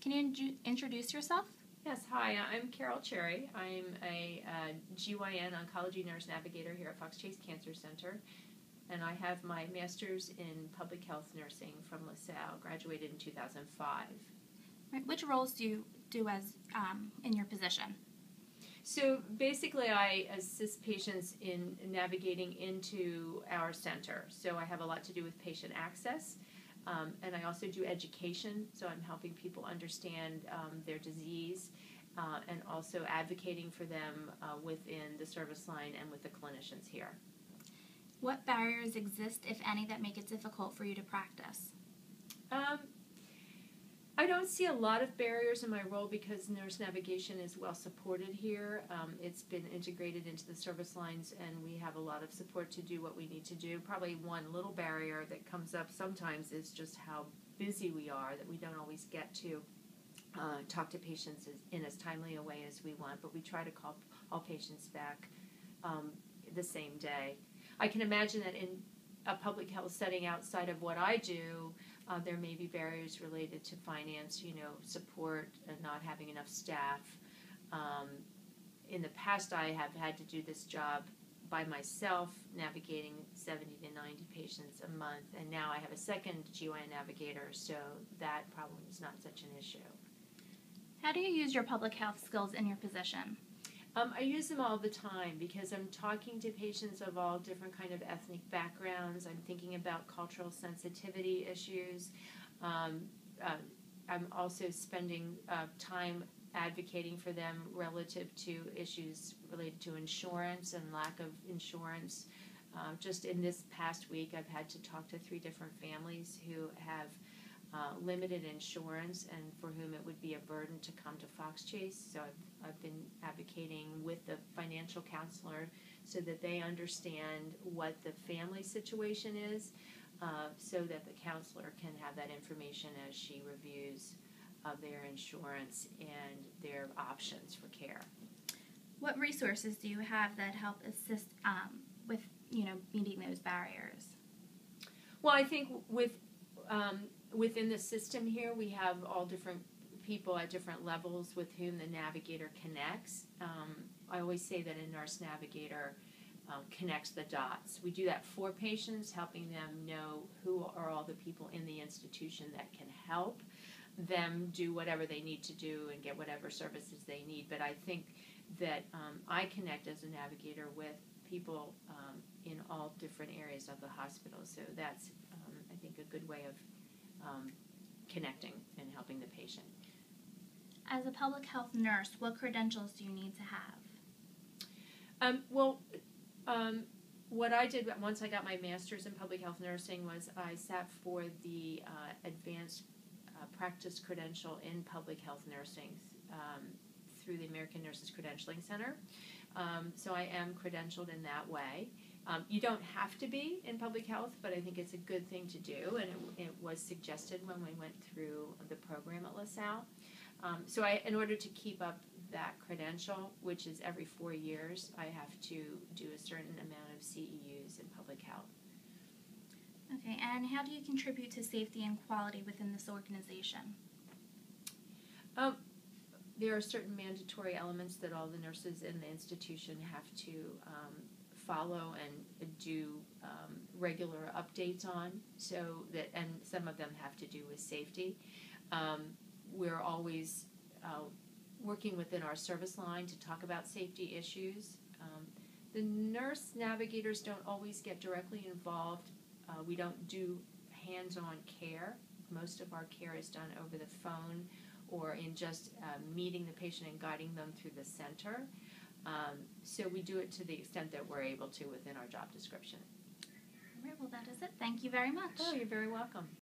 Can you introduce yourself? Yes, hi, I'm Carol Cherry. I'm a GYN Oncology Nurse Navigator here at Fox Chase Cancer Center, and I have my master's in public health nursing from LaSalle, graduated in 2005. Right. Which roles do you do as in your position? So basically I assist patients in navigating into our center. So I have a lot to do with patient access. And I also do education, so I'm helping people understand their disease and also advocating for them within the service line and with the clinicians here. What barriers exist, if any, that make it difficult for you to practice? I don't see a lot of barriers in my role because nurse navigation is well supported here. It's been integrated into the service lines, and we have a lot of support to do what we need to do. Probably one little barrier that comes up sometimes is just how busy we are, that we don't always get to talk to patients in as timely a way as we want, but we try to call all patients back the same day. I can imagine that in a public health setting outside of what I do, there may be barriers related to finance, support and not having enough staff. In the past, I have had to do this job by myself, navigating 70 to 90 patients a month, and now I have a second GYN navigator, so that problem is not such an issue. How do you use your public health skills in your position? I use them all the time because I'm talking to patients of all different kind of ethnic backgrounds. I'm thinking about cultural sensitivity issues. I'm also spending time advocating for them relative to issues related to insurance and lack of insurance. Just in this past week, I've had to talk to 3 different families who have limited insurance and for whom it would be a burden to come to Fox Chase. So I've been advocating with the financial counselor so that they understand what the family situation is, so that the counselor can have that information as she reviews their insurance and their options for care. What resources do you have that help assist with meeting those barriers? Well, I think within the system here, we have all different people at different levels with whom the navigator connects. I always say that a nurse navigator connects the dots. We do that for patients, helping them know who are all the people in the institution that can help them do whatever they need to do and get whatever services they need. But I think that I connect as a navigator with people in all different areas of the hospital. So that's, I think, a good way of connecting and helping the patient. As a public health nurse, what credentials do you need to have? What I did once I got my master's in public health nursing was I sat for the advanced practice credential in public health nursing through the American Nurses Credentialing Center. So I am credentialed in that way. You don't have to be in public health, but I think it's a good thing to do, and it was suggested when we went through the program at LaSalle. So in order to keep up that credential, which is every 4 years, I have to do a certain amount of CEUs in public health. Okay, and how do you contribute to safety and quality within this organization? There are certain mandatory elements that all the nurses in the institution have to follow and do regular updates on, and some of them have to do with safety. We're always working within our service line to talk about safety issues. The nurse navigators don't always get directly involved. We don't do hands-on care. Most of our care is done over the phone or in just meeting the patient and guiding them through the center. So we do it to the extent that we're able to within our job description. All right, well, that is it. Thank you very much. Oh, you're very welcome.